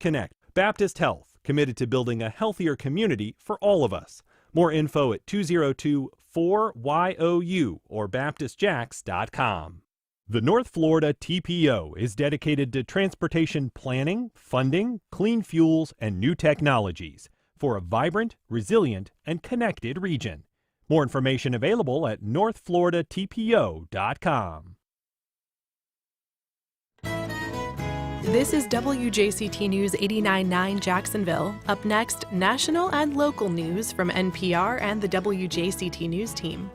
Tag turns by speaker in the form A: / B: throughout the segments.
A: Connect. Baptist Health, committed to building a healthier community for all of us. More info at 202-4YOU or baptistjacks.com. The North Florida TPO is dedicated to transportation planning, funding, clean fuels, and new technologies for a vibrant, resilient, and connected region. More information available at northfloridatpo.com.
B: This is WJCT News 89.9 Jacksonville. Up next, national and local news from NPR and the WJCT News team.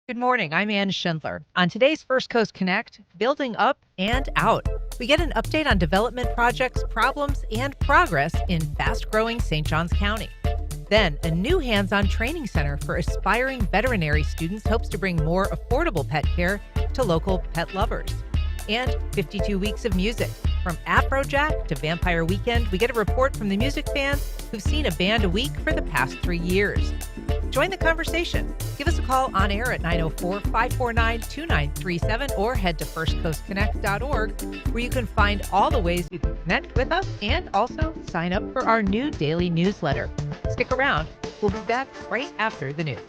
C: Good morning, I'm Ann Schindler. On today's First Coast Connect, building up and out. We get an update on development projects, problems, and progress in fast-growing St. Johns County. Then, a new hands-on training center for aspiring veterinary students hopes to bring more affordable pet care to local pet lovers. And 52 weeks of music. From Afrojack to Vampire Weekend, we get a report from the music fans who've seen a band a week for the past 3 years. Join the conversation. Give us a call on air at 904-549-2937 or head to firstcoastconnect.org, where you can find all the ways you can connect with us and also sign up for our new daily newsletter. Stick around. We'll be back right after the news.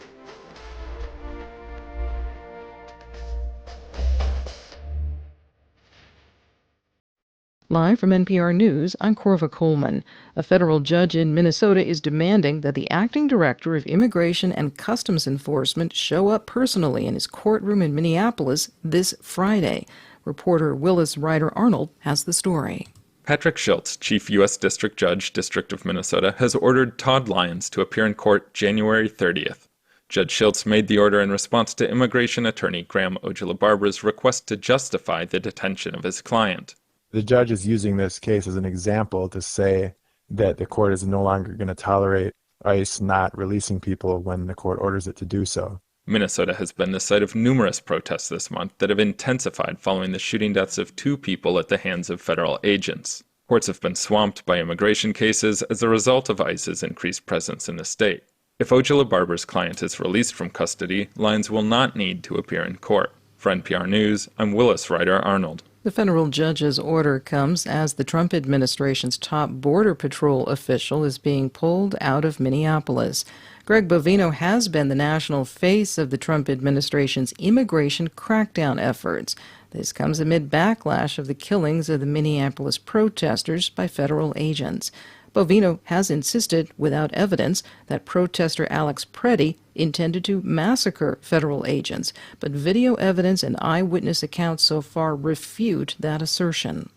D: Live from NPR News, I'm Corva Coleman. A federal judge in Minnesota is demanding that the acting director of Immigration and Customs Enforcement show up personally in his courtroom in Minneapolis this Friday. Reporter Willis Ryder-Arnold has the story.
E: Patrick Schultz, Chief U.S. District Judge, District of Minnesota, has ordered Todd Lyons to appear in court January 30th. Judge Schultz made the order in response to immigration attorney Graham Ojala-Barbara's request to justify the detention of his client.
F: The judge is using this case as an example to say that the court is no longer going to tolerate ICE not releasing people when the court orders it to do so.
E: Minnesota has been the site of numerous protests this month that have intensified following the shooting deaths of 2 people at the hands of federal agents. Courts have been swamped by immigration cases as a result of ICE's increased presence in the state. If Ojala-Barbara's client is released from custody, Lyons will not need to appear in court. For NPR News, I'm Willis Ryder-Arnold.
D: The federal judge's order comes as the Trump administration's top Border Patrol official is being pulled out of Minneapolis. Greg Bovino has been the national face of the Trump administration's immigration crackdown efforts. This comes amid backlash of the killings of the Minneapolis protesters by federal agents. Bovino has insisted, without evidence, that protester Alex Preddy intended to massacre federal agents, but video evidence and eyewitness accounts so far refute that assertion.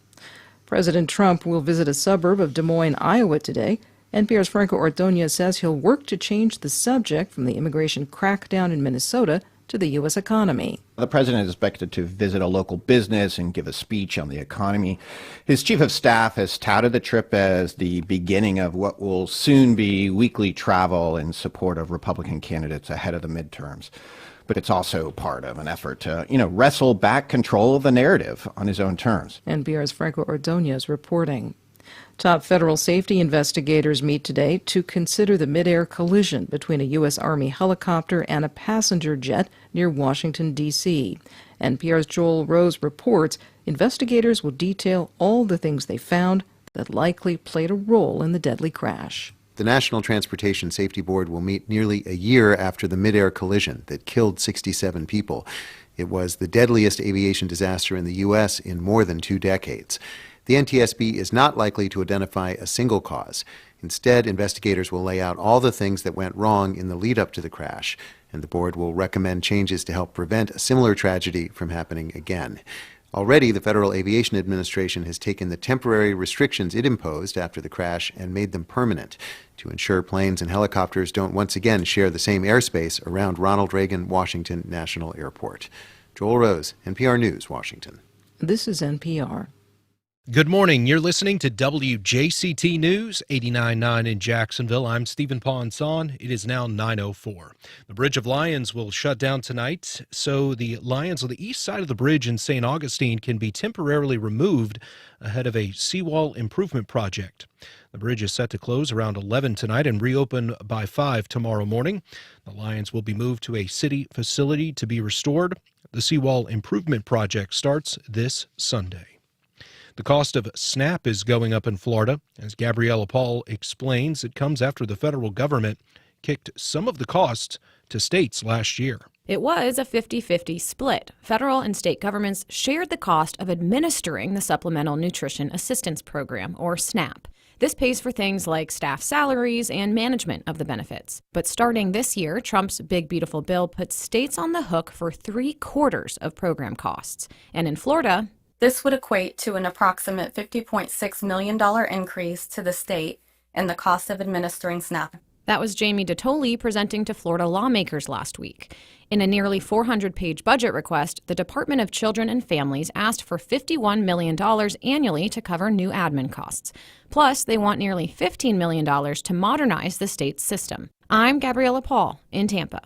D: President Trump will visit a suburb of Des Moines, Iowa today. NPR's Franco Ordonez says he'll work to change the subject from the immigration crackdown in Minnesota to the U.S. economy.
G: The president is expected to visit a local business and give a speech on the economy. His chief of staff has touted the trip as the beginning of what will soon be weekly travel in support of Republican candidates ahead of the midterms. But it's also part of an effort to, wrestle back control of the narrative on his own terms.
D: NPR's Franco Ordonez reporting. Top federal safety investigators meet today to consider the mid-air collision between a U.S. Army helicopter and a passenger jet near Washington, D.C. NPR's Joel Rose reports investigators will detail all the things they found that likely played a role in the deadly crash.
H: The National Transportation Safety Board will meet nearly a year after the mid-air collision that killed 67 people. It was the deadliest aviation disaster in the U.S. in more than 2 decades. The NTSB is not likely to identify a single cause. Instead, investigators will lay out all the things that went wrong in the lead-up to the crash, and the board will recommend changes to help prevent a similar tragedy from happening again. Already, the Federal Aviation Administration has taken the temporary restrictions it imposed after the crash and made them permanent to ensure planes and helicopters don't once again share the same airspace around Ronald Reagan Washington National Airport. Joel Rose, NPR News, Washington.
D: This is NPR.
I: Good morning. You're listening to WJCT News 89.9 in Jacksonville. I'm Stephen Ponson. It is now 9:04. The Bridge of Lions will shut down tonight, so the lions on the east side of the bridge in St. Augustine can be temporarily removed ahead of a seawall improvement project. The bridge is set to close around 11 tonight and reopen by 5 tomorrow morning. The lions will be moved to a city facility to be restored. The seawall improvement project starts this Sunday. The cost of SNAP is going up in Florida. As Gabriella Paul explains, it comes after the federal government kicked some of the costs to states last year.
J: It was a 50-50 split. Federal and state governments shared the cost of administering the Supplemental Nutrition Assistance Program, or SNAP. This pays for things like staff salaries and management of the benefits. But starting this year, Trump's Big Beautiful Bill puts states on the hook for 3/4 of program costs. And in Florida,
K: this would equate to an approximate $50.6 million increase to the state in the cost of administering SNAP.
J: That was Jamie DeToli presenting to Florida lawmakers last week. In a nearly 400-page budget request, the Department of Children and Families asked for $51 million annually to cover new admin costs. Plus, they want nearly $15 million to modernize the state's system. I'm Gabriella Paul in Tampa.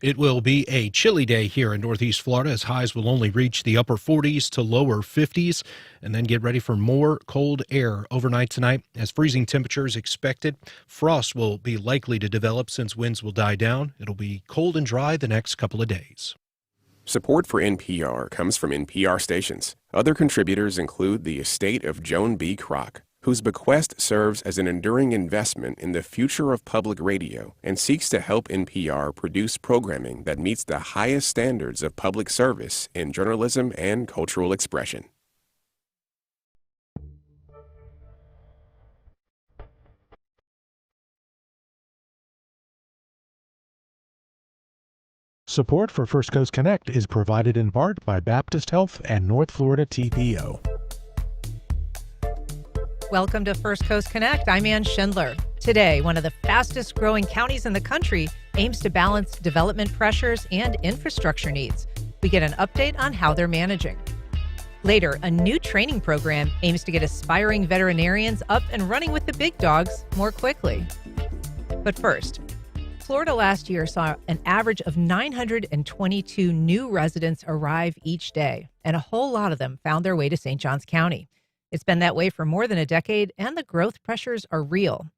I: It will be a chilly day here in Northeast Florida, as highs will only reach the upper 40s to lower 50s, and then get ready for more cold air overnight tonight as freezing temperatures expected. Frost will be likely to develop since winds will die down. It'll be cold and dry the next couple of days.
L: Support for NPR comes from NPR stations. Other contributors include the estate of Joan B. Kroc, whose bequest serves as an enduring investment in the future of public radio and seeks to help NPR produce programming that meets the highest standards of public service in journalism and cultural expression.
M: Support for First Coast Connect is provided in part by Baptist Health and North Florida TPO.
C: Welcome to First Coast Connect. I'm Ann Schindler. Today, one of the fastest growing counties in the country aims to balance development pressures and infrastructure needs. We get an update on how they're managing. Later, a new training program aims to get aspiring veterinarians up and running with the big dogs more quickly. But first, Florida last year saw an average of 922 new residents arrive each day, and a whole lot of them found their way to St. Johns County. It's been that way for more than a decade, and the growth pressures are real.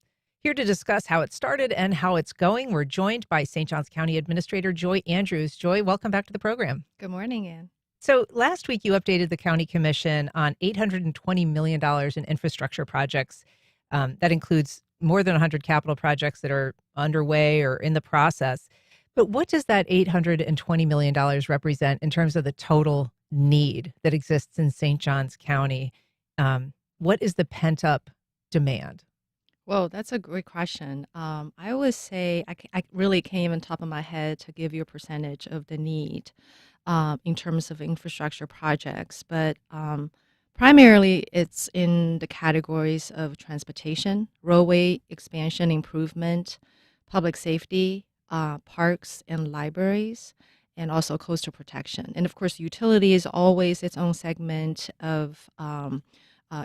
C: Here to discuss how it started and how it's going, we're joined by St. Johns County Administrator Joy Andrews. Joy, welcome back to the program.
N: Good morning, Ann.
C: So last week you updated the County Commission on $820 million in infrastructure projects. That includes more than 100 capital projects that are underway or in the process. But what does that $820 million represent in terms of the total need that exists in St. Johns County? What is the pent-up demand?
N: Well, that's a great question. I would say I really can't even top of my head to give you a percentage of the need in terms of infrastructure projects, but primarily it's in the categories of transportation, roadway expansion improvement, public safety, parks and libraries, and also coastal protection. And of course, utility is always its own segment of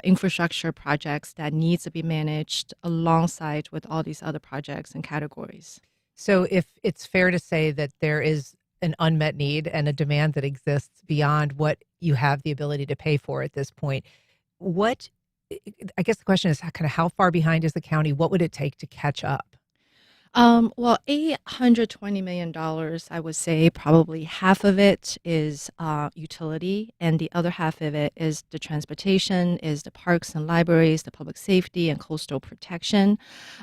N: infrastructure projects that needs to be managed alongside with all these other projects and categories.
C: So if it's fair to say that there is an unmet need and a demand that exists beyond what you have the ability to pay for at this point, I guess the question is kind of how far behind is the county? What would it take to catch up?
N: Well, $820 million, I would say probably half of it is utility, and the other half of it is the transportation, is the parks and libraries, the public safety and coastal protection.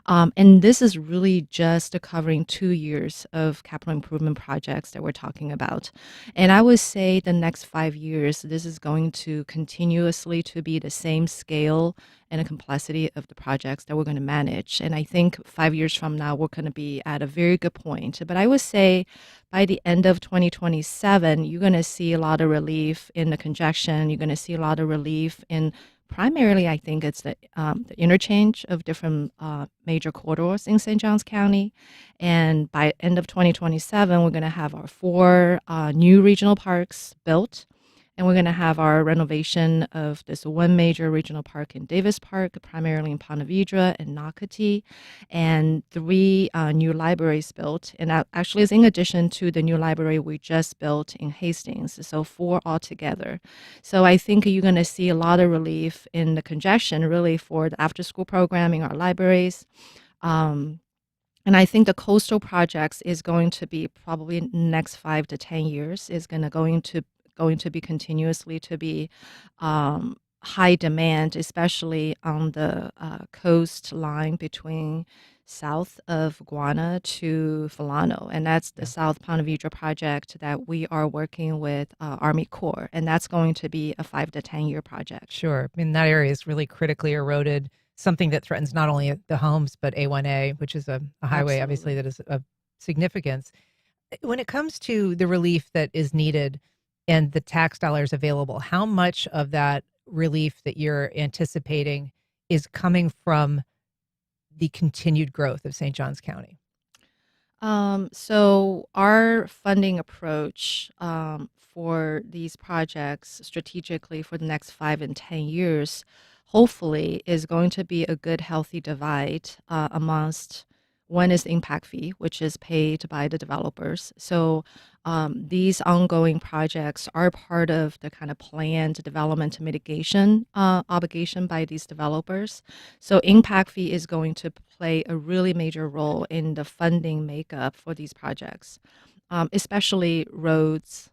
N: And this is really just covering 2 years of capital improvement projects that we're talking about. And I would say the next 5 years, this is going to continuously to be the same scale and the complexity of the projects that we're going to manage. And I think 5 years from now, we're going to be at a very good point. But I would say by the end of 2027, you're going to see a lot of relief in the congestion. You're going to see a lot of relief in primarily, I think it's the interchange of different major corridors in St. Johns County. And by end of 2027, we're going to have our 4 new regional parks built. And we're going to have our renovation of this one major regional park in Davis Park, primarily in Ponte Vedra and Nocatee, and 3 new libraries built. And that actually is in addition to the new library we just built in Hastings, so 4 altogether. So I think you're going to see a lot of relief in the congestion, really, for the after-school program in our libraries. And I think the coastal projects is going to be probably in the next 5 to 10 years is going to be continuously to be high demand, especially on the coastline between south of Guana to Fulano, and that's the South Ponte Vedra project that we are working with Army Corps, and that's going to be a 5 to 10 year project.
C: Sure. I mean, that area is really critically eroded, something that threatens not only the homes, but A1A, which is a highway, obviously, that is of significance. When it comes to the relief that is needed and the tax dollars available, how much of that relief that you're anticipating is coming from the continued growth of St. Johns County?
N: So our funding approach for these projects strategically for the next 5 and 10 years, hopefully, is going to be a good, healthy divide amongst one is the impact fee, which is paid by the developers. So these ongoing projects are part of the kind of planned development and mitigation obligation by these developers. So impact fee is going to play a really major role in the funding makeup for these projects, especially roads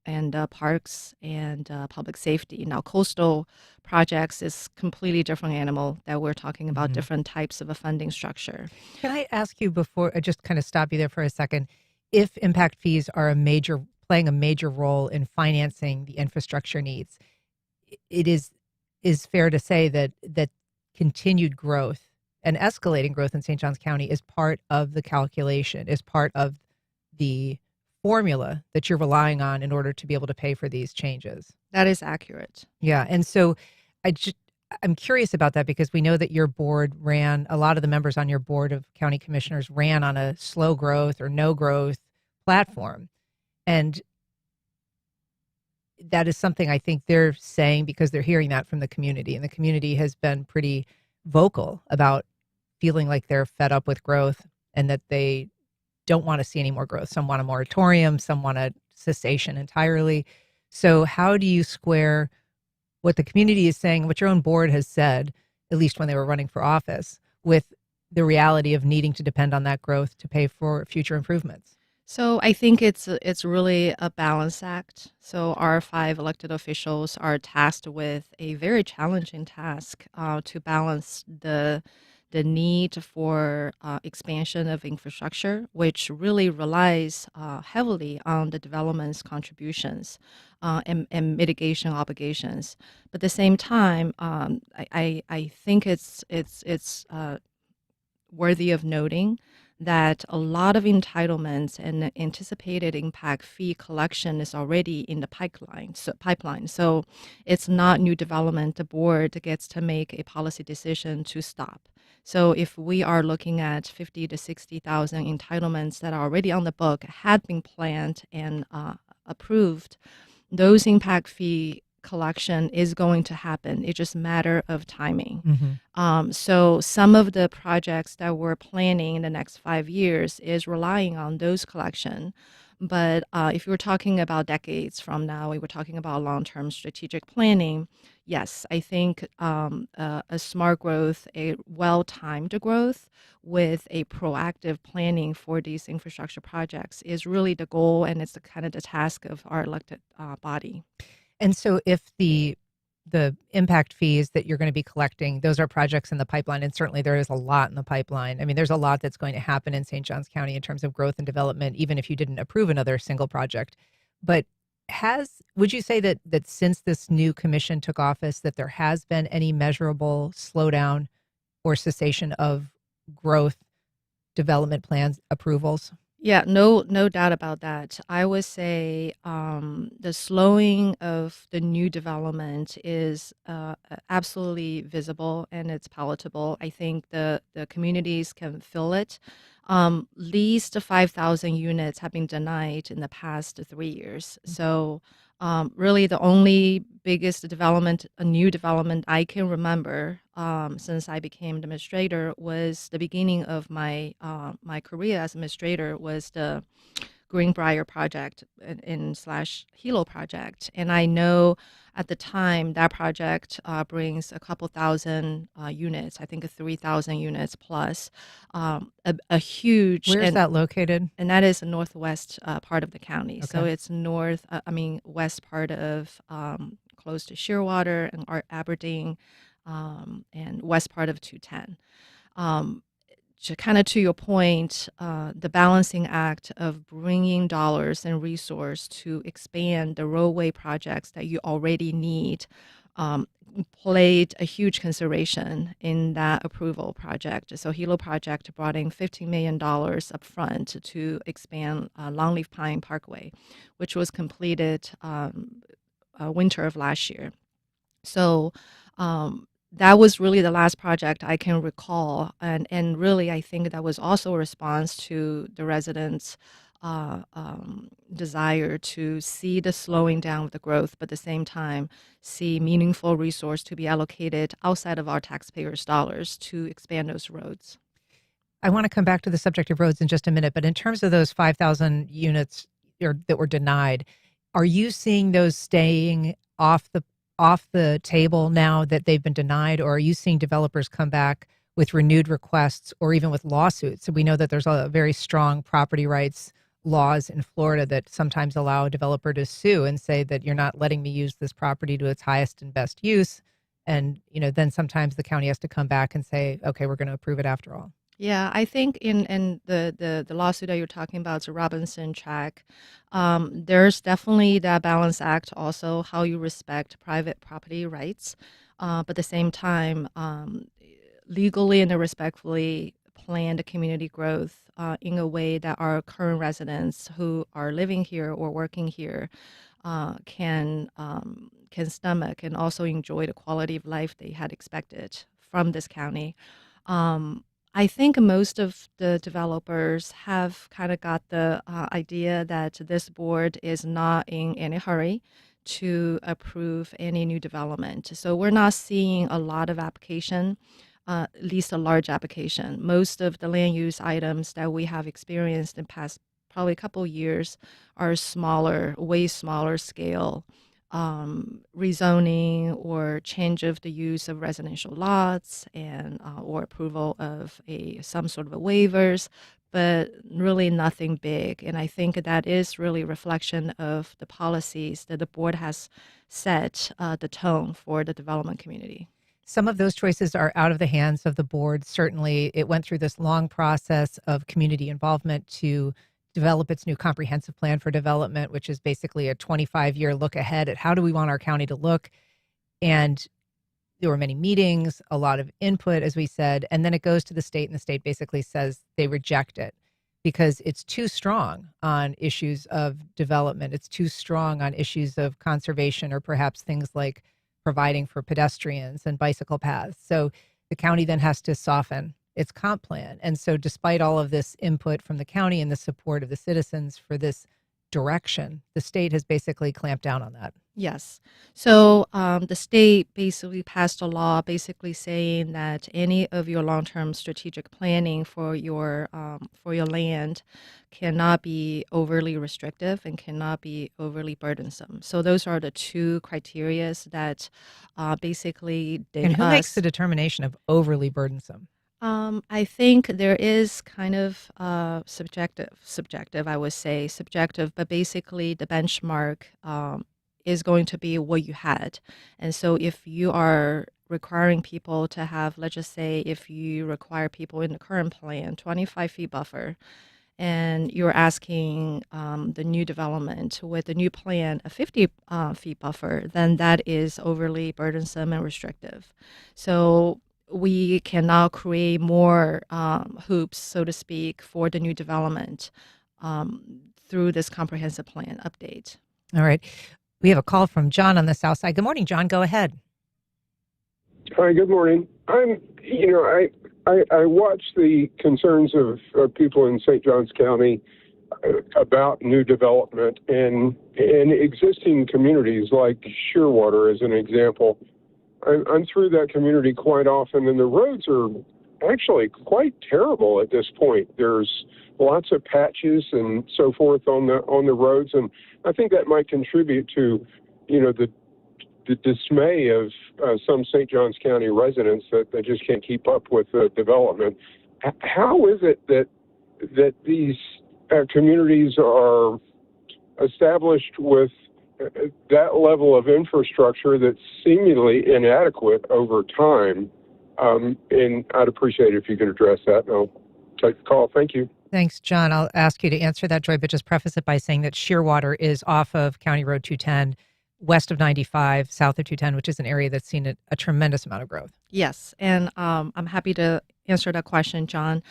N: and parks and public safety. Now, coastal projects is completely different animal that we're talking about, different types of a funding structure.
C: Can I ask you before I just kind of stop you there for a second, if impact fees are playing a major role in financing the infrastructure needs, it is fair to say that continued growth and escalating growth in St. Johns County is part of the calculation, is part of the formula that you're relying on in order to be able to pay for these changes.
N: That is accurate.
C: Yeah. And so I'm curious about that because we know that your board a lot of the members on your board of county commissioners ran on a slow growth or no growth platform. And that is something I think they're saying because they're hearing that from the community. And the community has been pretty vocal about feeling like they're fed up with growth and that they don't want to see any more growth. Some want a moratorium, some want a cessation entirely. So how do you square what the community is saying, what your own board has said, at least when they were running for office, with the reality of needing to depend on that growth to pay for future improvements?
N: So I think it's really a balance act. So our 5 elected officials are tasked with a very challenging task to balance the need for expansion of infrastructure, which really relies heavily on the development's contributions and mitigation obligations. But at the same time, I think it's worthy of noting that a lot of entitlements and anticipated impact fee collection is already in the pipeline. So it's not new development. The board gets to make a policy decision to stop. So if we are looking at 50 to 60,000 entitlements that are already on the book, had been planned and approved, those impact fee collection is going to happen. It's just a matter of timing. So some of the projects that we're planning in the next 5 years is relying on those collection. But if you're talking about decades from now, we were talking about long-term strategic planning. Yes, I think a smart growth, a well-timed growth with a proactive planning for these infrastructure projects is really the goal, and it's the kind of the task of our elected body.
C: And so if the impact fees that you're going to be collecting, those are projects in the pipeline, and certainly there is a lot in the pipeline. I mean, there's a lot that's going to happen in St. Johns County in terms of growth and development, even if you didn't approve another single project. But would you say that since this new commission took office, that there has been any measurable slowdown or cessation of growth development plans approvals?
N: Yeah, no doubt about that. I would say the slowing of the new development is absolutely visible and it's palatable. I think the communities can feel it. Least 5,000 units have been denied in the past 3 years. So Really, the only biggest development, a new development I can remember since I became administrator was the beginning of my career as administrator was the Greenbrier project in slash Hilo project. And I know at the time that project brings a couple thousand units, I think 3,000 units plus, a huge.
C: Where's that located?
N: And that is the northwest part of the county. So
C: Okay.
N: it's west part of close to Shearwater and Aberdeen, and west part of 210. Um, Kind of to your point, the balancing act of bringing dollars and resource to expand the roadway projects that you already need played a huge consideration in that approval project. So Hilo project brought in $15 million up front to expand Longleaf Pine Parkway, which was completed winter of last year. So that was really the last project I can recall. And really, I think that was also a response to the residents' desire to see the slowing down of the growth, but at the same time, see meaningful resource to be allocated outside of our taxpayers' dollars to expand those roads.
C: I want to come back to the subject of roads in just a minute, but in terms of those 5,000 units that were denied, are you seeing those staying off the table now that they've been denied, or are you seeing developers come back with renewed requests or even with lawsuits? So we know that there's a very strong property rights laws in Florida that sometimes allow a developer to sue and say that you're not letting me use this property to its highest and best use. And, then sometimes the county has to come back and say, okay, we're going to approve it after all.
N: Yeah, I think in the lawsuit that you're talking about, the Robinson track, there's definitely that balance act also, how you respect private property rights, but at the same time, legally and respectfully plan the community growth in a way that our current residents who are living here or working here can stomach and also enjoy the quality of life they had expected from this county. I think most of the developers have kind of got the idea that this board is not in any hurry to approve any new development. So we're not seeing a lot of application, at least a large application. Most of the land use items that we have experienced in past probably a couple of years are smaller, way smaller scale rezoning or change of the use of residential lots and or approval of some sort of a waivers, but really nothing big. And I think that is really a reflection of the policies that the board has set the tone for the development community.
C: Some of those choices are out of the hands of the board. Certainly, it went through this long process of community involvement to develop its new comprehensive plan for development, which is basically a 25-year look ahead at how do we want our county to look. And there were many meetings, a lot of input, as we said, and then it goes to the state, and the state basically says they reject it because it's too strong on issues of development. It's too strong on issues of conservation or perhaps things like providing for pedestrians and bicycle paths. So the county then has to soften its comp plan. And so despite all of this input from the county and the support of the citizens for this direction, the state has basically clamped down on that.
N: Yes. So the state basically passed a law basically saying that any of your long-term strategic planning for your land cannot be overly restrictive and cannot be overly burdensome. So those are the two criteria that basically did.
C: And who makes the determination of overly burdensome?
N: I think there is kind of subjective, I would say, subjective, but basically the benchmark is going to be what you had. And so if you are requiring people to have, let's just say, if you require people in the current plan, 25 feet buffer, and you're asking the new development with the new plan, a 50 feet buffer, then that is overly burdensome and restrictive. So we can now create more hoops, so to speak, for the new development through this comprehensive plan update.
C: All right. We have a call from John on the south side. Good morning, John. Go ahead.
O: Hi, good morning. I watch the concerns of people in St. Johns County about new development in existing communities like Shearwater as an example. I'm through that community quite often, and the roads are actually quite terrible at this point. There's lots of patches and so forth on the roads, and I think that might contribute to, the dismay of some St. Johns County residents that they just can't keep up with the development. How is it that these communities are established with that level of infrastructure that's seemingly inadequate over time? And I'd appreciate it if you could address that. And I'll take the call. Thank you.
C: Thanks, John. I'll ask you to answer that, Joy, but just preface it by saying that Shearwater is off of County Road 210, west of 95, south of 210, which is an area that's seen a tremendous amount of growth.
N: Yes, and I'm happy to answer that question, John.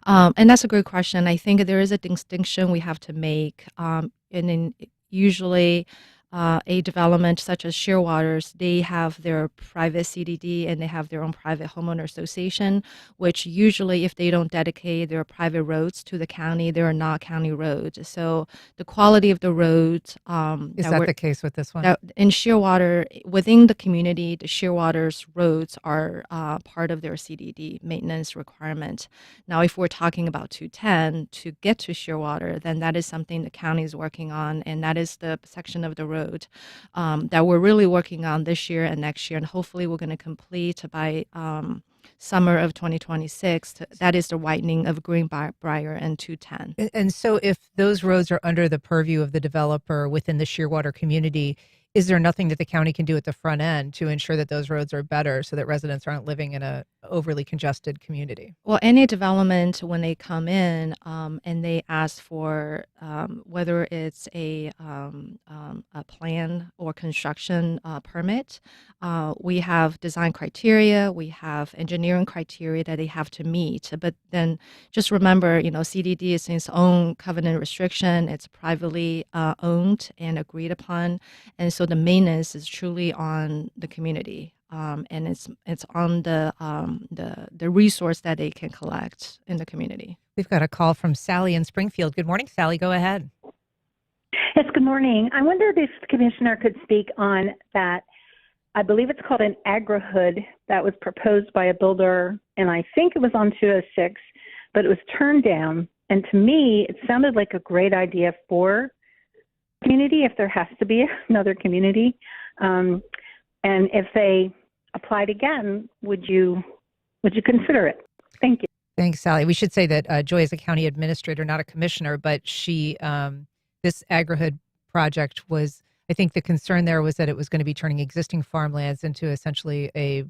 N: And that's a good question. I think there is a distinction we have to make. And in usually a development such as Shearwaters, they have their private CDD and they have their own private homeowner association, which usually if they don't dedicate their private roads to the county, they are not county roads. So the quality of the roads...
C: is that the case with this one?
N: In Shearwater, within the community, the Shearwaters roads are part of their CDD maintenance requirement. Now, if we're talking about 210 to get to Shearwater, then that is something the county is working on, and that is the section of the road that we're really working on this year and next year, and hopefully we're going to complete by summer of 2026. That is the widening of Greenbrier and 210.
C: And so if those roads are under the purview of the developer within the Shearwater community, is there nothing that the county can do at the front end to ensure that those roads are better so that residents aren't living in a overly congested community?
N: Well, any development, when they come in and they ask for whether it's a plan or construction permit, we have design criteria, we have engineering criteria that they have to meet. But then just remember, CDD is its own covenant restriction. It's privately owned and agreed upon. And so the maintenance is truly on the community. And it's on the resource that they can collect in the community.
C: We've got a call from Sally in Springfield. Good morning, Sally. Go ahead.
P: Yes, good morning. I wondered if the commissioner could speak on that. I believe it's called an agri-hood that was proposed by a builder, and I think it was on 206, but it was turned down. And to me, it sounded like a great idea for community if there has to be another community. And if they applied again, would you consider it? Thank you.
C: Thanks, Sally. We should say that Joy is a county administrator, not a commissioner, but she this agri-hood project was, I think the concern there was that it was going to be turning existing farmlands into essentially a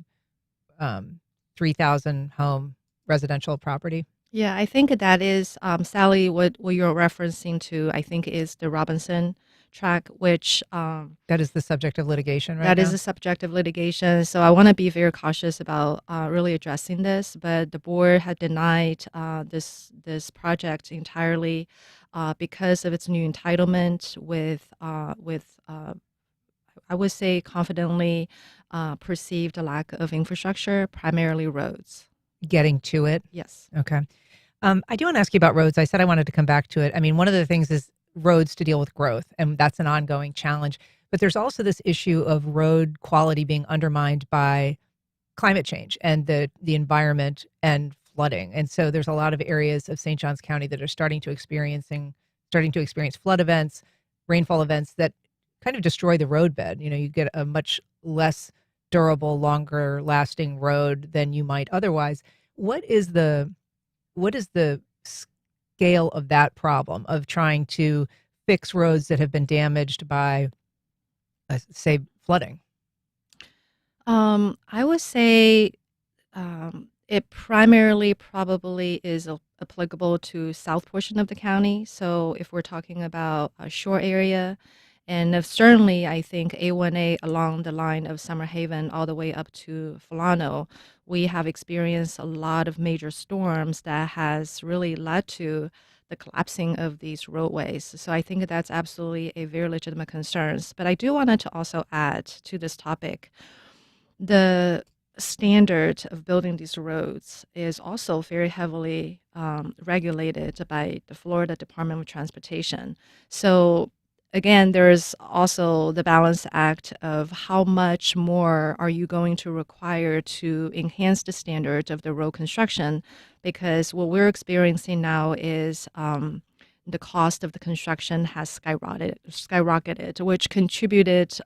C: 3,000 home residential property.
N: Yeah, I think that is, Sally, what you're referencing to, I think, is the Robinson track, which...
C: that is the subject of litigation right now?
N: That is the subject of litigation. So I want to be very cautious about really addressing this, but the board had denied this project entirely because of its new entitlement with I would say confidently perceived lack of infrastructure, primarily roads.
C: Getting to it?
N: Yes.
C: Okay. I do want to ask you about roads. I said I wanted to come back to it. I mean, one of the things is roads to deal with growth, and that's an ongoing challenge. But there's also this issue of road quality being undermined by climate change and the environment and flooding. And so there's a lot of areas of St. Johns County that are starting to experience flood events, rainfall events that kind of destroy the roadbed. You get a much less durable, longer lasting road than you might otherwise. What is the scale of that problem of trying to fix roads that have been damaged by, say, flooding?
N: I would say it primarily probably is applicable to south portion of the county. So if we're talking about a shore area, and certainly I think A1A along the line of Summer Haven all the way up to Fulano, we have experienced a lot of major storms that has really led to the collapsing of these roadways. So I think that's absolutely a very legitimate concern. But I do want to also add to this topic, the standard of building these roads is also very heavily regulated by the Florida Department of Transportation. So again, there's also the Balance Act of how much more are you going to require to enhance the standards of the road construction, because what we're experiencing now is the cost of the construction has skyrocketed, which contributed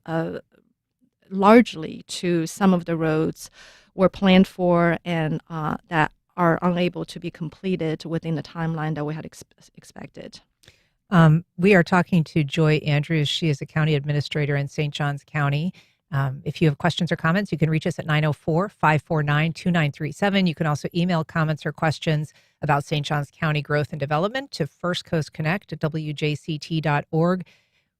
N: largely to some of the roads were planned for and that are unable to be completed within the timeline that we had expected.
C: We are talking to Joy Andrews. She is a county administrator in St. Johns County. If you have questions or comments, you can reach us at 904-549-2937. You can also email comments or questions about St. Johns County growth and development to First Coast Connect at wjct.org.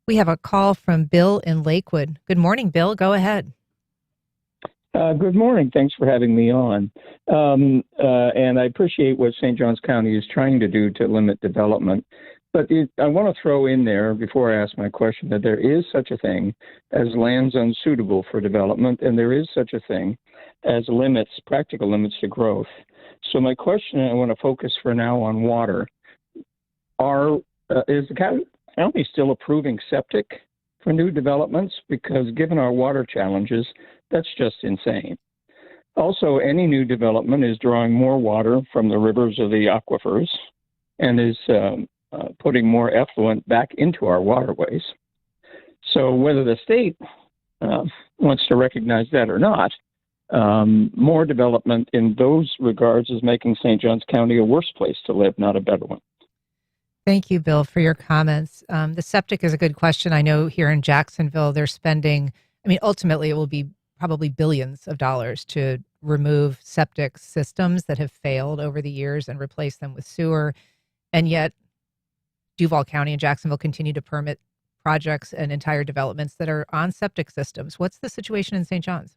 C: We have a call from Bill in Lakewood. Good morning, Bill. Go ahead.
Q: Good morning. Thanks for having me on. And I appreciate what St. Johns County is trying to do to limit development. But I want to throw in there, before I ask my question, that there is such a thing as lands unsuitable for development, and there is such a thing as practical limits to growth. So my question, I want to focus for now on water. Is the county still approving septic for new developments? Because given our water challenges, that's just insane. Also, any new development is drawing more water from the rivers of the aquifers and is putting more effluent back into our waterways. So whether the state wants to recognize that or not, more development in those regards is making St. Johns County a worse place to live, not a better one.
C: Thank you, Bill, for your comments. The septic is a good question. I know here in Jacksonville, they're spending, ultimately it will be probably billions of dollars to remove septic systems that have failed over the years and replace them with sewer. And yet Duval County and Jacksonville continue to permit projects and entire developments that are on septic systems. What's the situation in St. John's?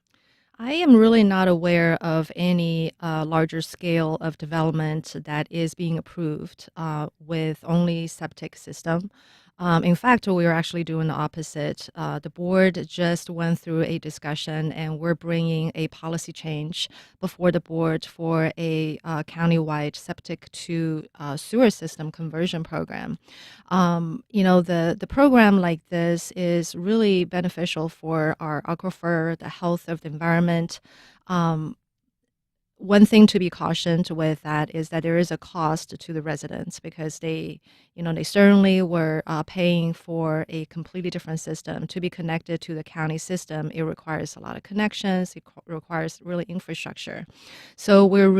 N: I am really not aware of any larger scale of development that is being approved with only septic system. In fact, we are actually doing the opposite. The board just went through a discussion, and we're bringing a policy change before the board for a countywide septic to sewer system conversion program. The program like this is really beneficial for our aquifer, the health of the environment. One thing to be cautioned with that is that there is a cost to the residents, because they certainly were paying for a completely different system. To be connected to the county system, it requires a lot of connections. It requires really infrastructure. So we're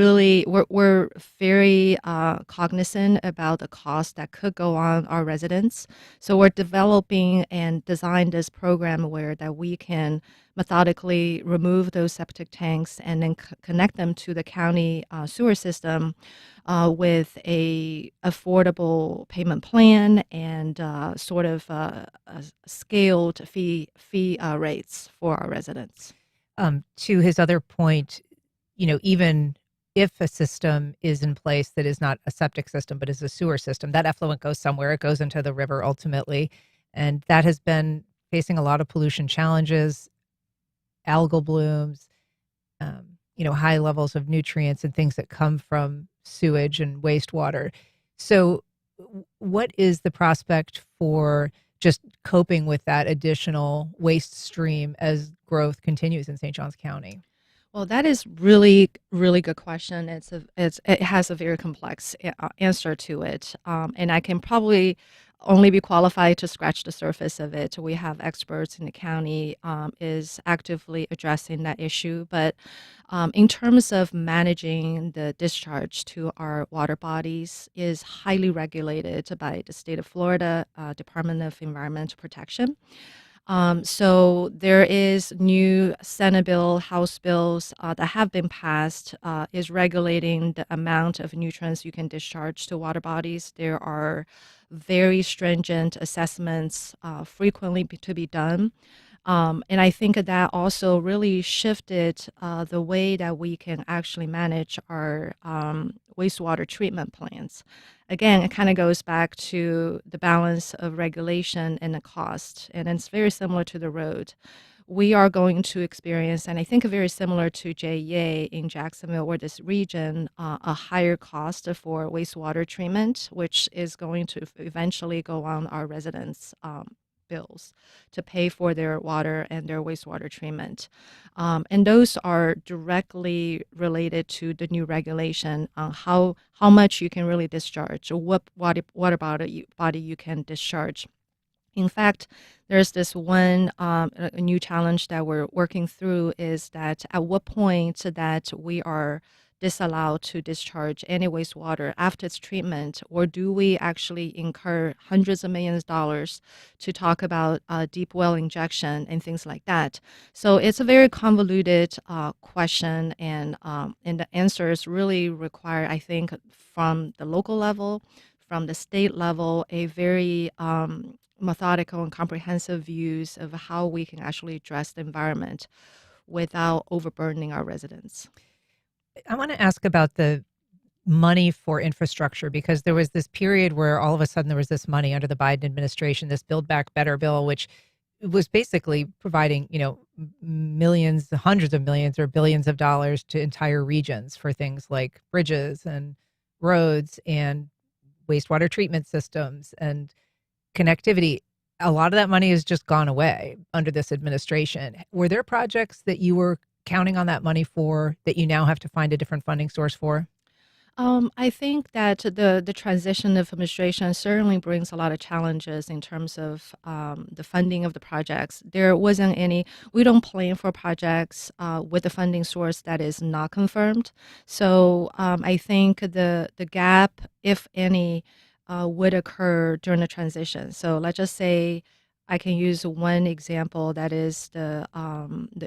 N: very cognizant about the cost that could go on our residents. So we're developing and designed this program where that we can methodically remove those septic tanks and then connect them to the county sewer system with a affordable payment plan and sort of scaled fee rates for our residents.
C: To his other point, even if a system is in place that is not a septic system but is a sewer system, that effluent goes somewhere. It goes into the river ultimately, and that has been facing a lot of pollution challenges, algal blooms, high levels of nutrients and things that come from sewage and wastewater. So what is the prospect for just coping with that additional waste stream as growth continues in St. Johns County?
N: Well, that is really, really good question. It has a very complex answer to it, and I can probably only be qualified to scratch the surface of it. We have experts in the county is actively addressing that issue. But in terms of managing the discharge to our water bodies is highly regulated by the state of Florida Department of Environmental Protection. So there is new Senate bill, House bills that have been passed is regulating the amount of nutrients you can discharge to water bodies. There are very stringent assessments frequently to be done. And I think that also really shifted the way that we can actually manage our wastewater treatment plants. Again, it kind of goes back to the balance of regulation and the cost, and it's very similar to the road. we are going to experience, and I think very similar to JEA in Jacksonville or this region, a higher cost for wastewater treatment, which is going to eventually go on our residents' bills to pay for their water and their wastewater treatment. And those are directly related to the new regulation on how much you can really discharge, or what water body you can discharge. In fact, there's this one a new challenge that we're working through is that at what point that we are disallowed to discharge any wastewater after its treatment, or do we actually incur hundreds of millions of dollars to talk about deep well injection and things like that? So it's a very convoluted question, and the answers really require, I think, from the local level, from the state level, a very methodical and comprehensive views of how we can actually address the environment without overburdening our residents.
C: I want to ask about the money for infrastructure, because there was this period where all of a sudden there was this money under the Biden administration, this Build Back Better bill, which was basically providing, millions, hundreds of millions or billions of dollars to entire regions for things like bridges and roads and wastewater treatment systems and connectivity. A lot of that money has just gone away under this administration. Were there projects that you were counting on that money for that you now have to find a different funding source for?
N: I think that the transition of administration certainly brings a lot of challenges in terms of the funding of the projects. There wasn't any, we don't plan for projects with a funding source that is not confirmed. So I think the gap, if any, would occur during the transition. So let's just say I can use one example, that is the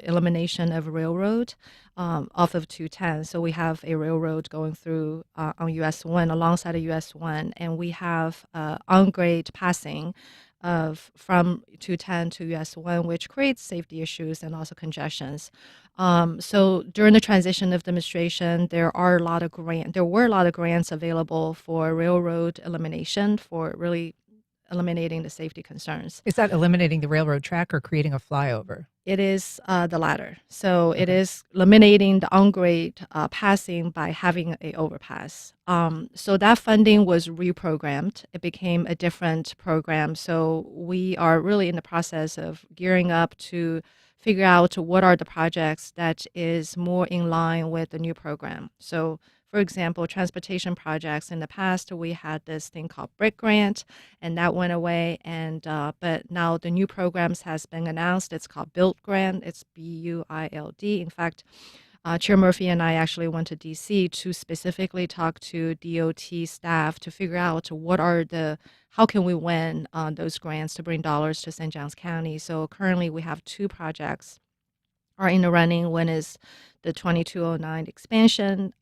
N: elimination of railroad off of 210. So we have a railroad going through on US 1 alongside of US 1, and we have on-grade passing from 210 to US 1, which creates safety issues and also congestions. So during the transition of the administration, there were a lot of grants available for railroad elimination, for really eliminating the safety concerns.
C: Is that eliminating the railroad track or creating a flyover?
N: It is the latter. So it is eliminating the on-grade passing by having a overpass. So that funding was reprogrammed. It became a different program. So we are really in the process of gearing up to figure out what are the projects that is more in line with the new program. So for example, transportation projects, in the past, we had this thing called BRIC grant, and that went away. And but now the new programs has been announced. It's called BUILD grant. It's BUILD. In fact, Chair Murphy and I actually went to DC to specifically talk to DOT staff to figure out how can we win those grants to bring dollars to St. Johns County. So currently we have two projects are in the running. One is the 2209 expansion,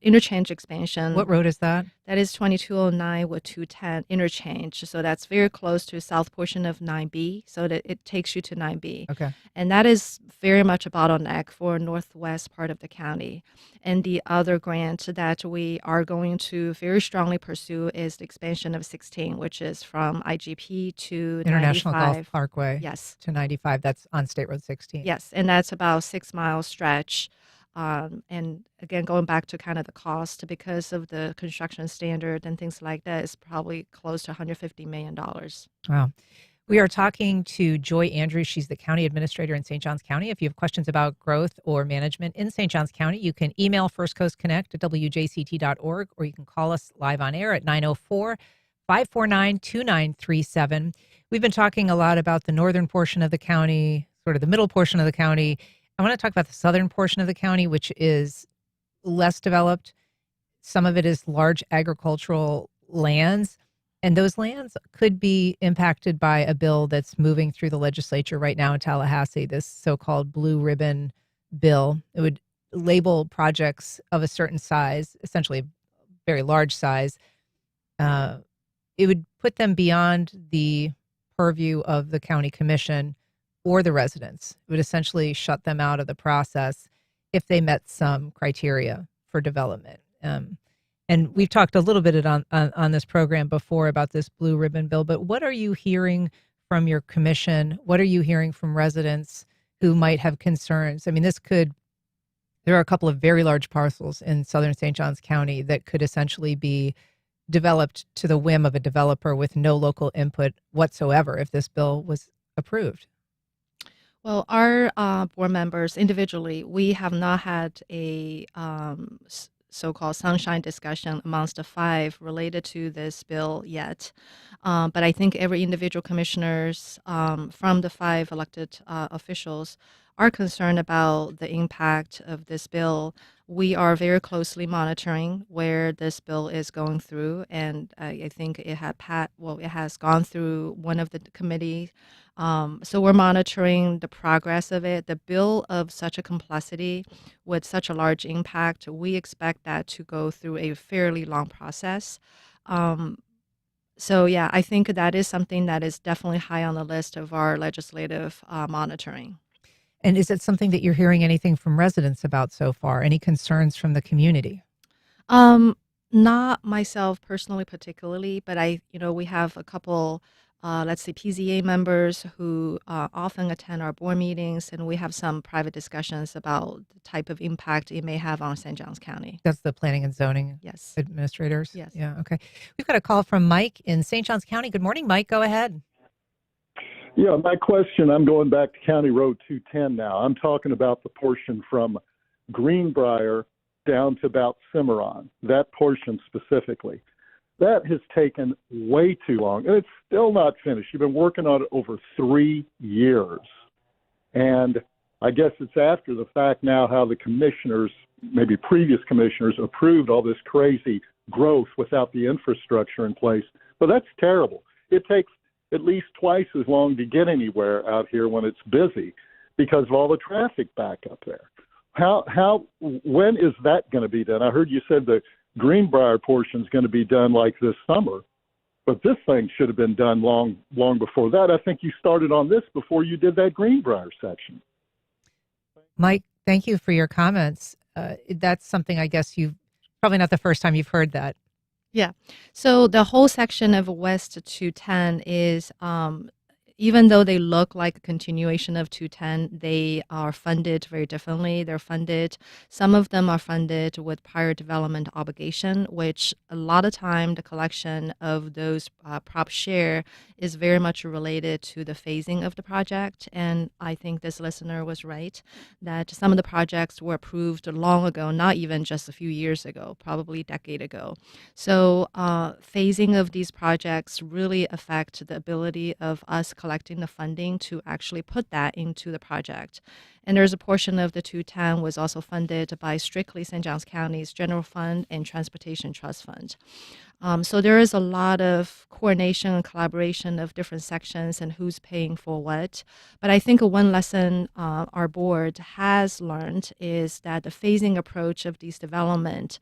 N: interchange expansion.
C: What road is that?
N: That is 2209 with 210 interchange. So that's very close to the south portion of 9B. So that it takes you to 9B.
C: Okay.
N: And that is very much a bottleneck for northwest part of the county. And the other grant that we are going to very strongly pursue is the expansion of 16, which is from IGP to
C: International
N: 95.
C: Golf Parkway.
N: Yes.
C: To 95. That's on State Road 16.
N: Yes. And that's about 6 mile stretch. And again, going back to kind of the cost, because of the construction standard and things like that, is probably close to $150 million.
C: Wow. We are talking to Joy Andrews. She's the county administrator in St. Johns County. If you have questions about growth or management in St. Johns County, you can email First Coast Connect at wjct.org, or you can call us live on air at 904-549-2937. We've been talking a lot about the northern portion of the county, sort of the middle portion of the county. I want to talk about the southern portion of the county, which is less developed. Some of it is large agricultural lands, and those lands could be impacted by a bill that's moving through the legislature right now in Tallahassee, this so-called blue ribbon bill. It would label projects of a certain size, essentially a very large size. It would put them beyond the purview of the county commission or the residents. It would essentially shut them out of the process if they met some criteria for development. And we've talked a little bit on this program before about this blue ribbon bill, but what are you hearing from your commission? What are you hearing from residents who might have concerns? I mean, there are a couple of very large parcels in southern St. Johns County that could essentially be developed to the whim of a developer with no local input whatsoever if this bill was approved.
N: Well, our board members individually, we have not had a so-called sunshine discussion amongst the five related to this bill yet. But I think every individual commissioners from the five elected officials are concerned about the impact of this bill. We are very closely monitoring where this bill is going through, and I think it has gone through one of the committees. So we're monitoring the progress of it. The bill of such a complexity with such a large impact, we expect that to go through a fairly long process. So yeah, I think that is something that is definitely high on the list of our legislative monitoring.
C: And is it something that you're hearing anything from residents about so far? Any concerns from the community?
N: Not myself personally, particularly, but we have a couple, let's say PZA members who often attend our board meetings, and we have some private discussions about the type of impact it may have on St. Johns County.
C: That's the planning and zoning administrators?
N: Yes.
C: Yeah, okay. We've got a call from Mike in St. Johns County. Good morning, Mike. Go ahead.
R: Yeah, my question, I'm going back to County Road 210 now. I'm talking about the portion from Greenbrier down to about Cimarron, that portion specifically. That has taken way too long, and it's still not finished. You've been working on it over 3 years. And I guess it's after the fact now how the commissioners, maybe previous commissioners, approved all this crazy growth without the infrastructure in place. But that's terrible. It takes at least twice as long to get anywhere out here when it's busy because of all the traffic back up there. When is that going to be done? I heard you said the Greenbrier portion is going to be done like this summer, but this thing should have been done long before that. I think you started on this before you did that Greenbrier section.
C: Mike, thank you for your comments. That's something I guess you've probably not the first time you've heard that.
N: Yeah. So the whole section of West 210 is, even though they look like a continuation of 210, they are funded very differently. Some of them are funded with prior development obligation, which a lot of time the collection of those prop share is very much related to the phasing of the project. And I think this listener was right that some of the projects were approved long ago, not even just a few years ago, probably a decade ago. So phasing of these projects really affect the ability of us collecting the funding to actually put that into the project. And there's a portion of the 210 was also funded by strictly St. Johns County's General Fund and Transportation Trust Fund. So there is a lot of coordination and collaboration of different sections and who's paying for what. But I think one lesson our board has learned is that the phasing approach of these development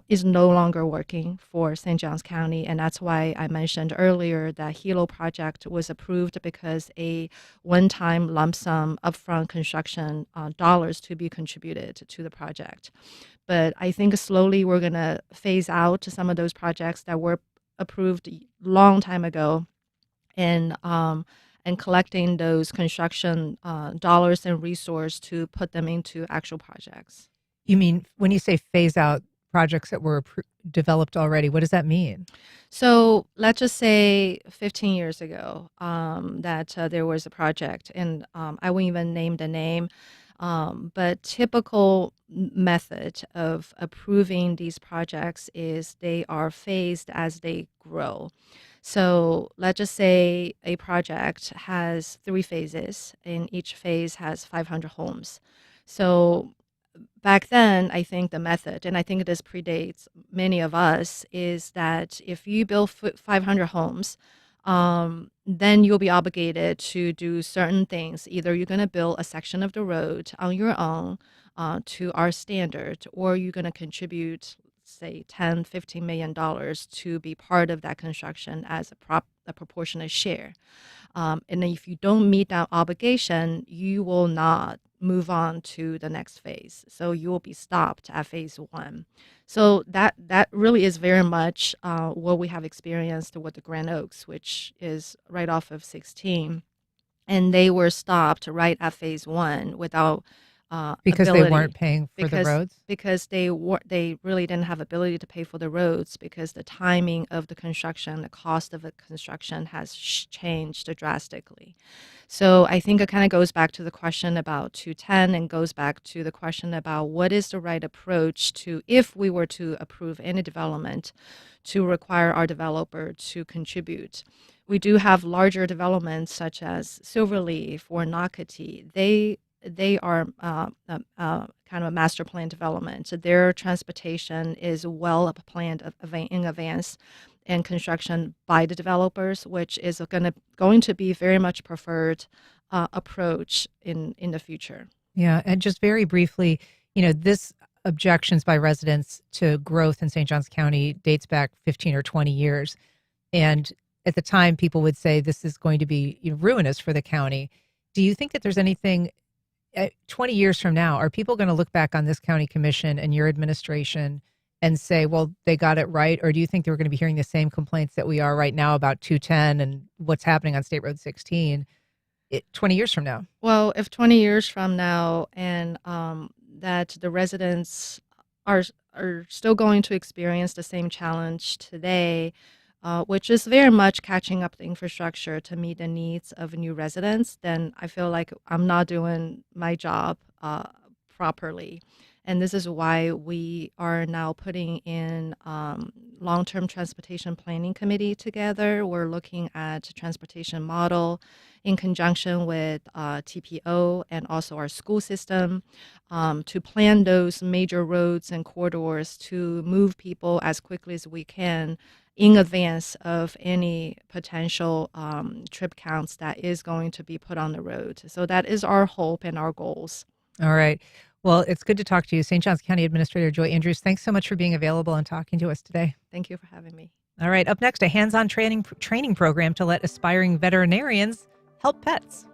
N: is no longer working for St. Johns County, and that's why I mentioned earlier that Hilo project was approved because a one-time lump sum upfront construction dollars to be contributed to the project. But I think slowly we're going to phase out some of those projects that were approved long time ago, and collecting those construction dollars and resources to put them into actual projects.
C: You mean when you say phase out projects that were developed already, what does that mean?
N: So let's just say 15 years ago that there was a project, and I won't even name the name, but typical method of approving these projects is they are phased as they grow. So let's just say a project has 3 phases, and each phase has 500 homes. So back then, I think the method, and I think this predates many of us, is that if you build 500 homes, then you'll be obligated to do certain things. Either you're going to build a section of the road on your own to our standard, or you're going to contribute, say, $10, $15 million to be part of that construction as a proportionate share. And then if you don't meet that obligation, you will not move on to the next phase. So you will be stopped at phase 1. So that really is very much what we have experienced with the Grand Oaks, which is right off of 16. and they were stopped right at phase one without
C: because
N: ability,
C: they weren't paying for the roads?
N: Because they really didn't have ability to pay for the roads because the timing of the construction, the cost of the construction has changed drastically. So I think it kind of goes back to the question about 210 and goes back to the question about what is the right approach to, if we were to approve any development, to require our developer to contribute. We do have larger developments such as Silverleaf or Nocatee. They are kind of a master plan development. So their transportation is well planned in advance and construction by the developers, which is going to be very much preferred approach in the future.
C: Yeah, and just very briefly, this objections by residents to growth in St. Johns County dates back 15 or 20 years. And at the time, people would say this is going to be ruinous for the county. Do you think that there's anything 20 years from now, are people going to look back on this county commission and your administration and say, well, they got it right? Or do you think they're going to be hearing the same complaints that we are right now about 210 and what's happening on State Road 16 20 years from now?
N: Well, if 20 years from now and that the residents are still going to experience the same challenge today, which is very much catching up the infrastructure to meet the needs of new residents, then I feel like I'm not doing my job properly. And this is why we are now putting in long-term transportation planning committee together. We're looking at transportation model in conjunction with TPO and also our school system to plan those major roads and corridors to move people as quickly as we can in advance of any potential trip counts that is going to be put on the road. So that is our hope and our goals.
C: All right. Well, it's good to talk to you. St. Johns County Administrator Joy Andrews, thanks so much for being available and talking to us today.
N: Thank you for having me.
C: All right. Up next, a hands-on training program to let aspiring veterinarians help pets.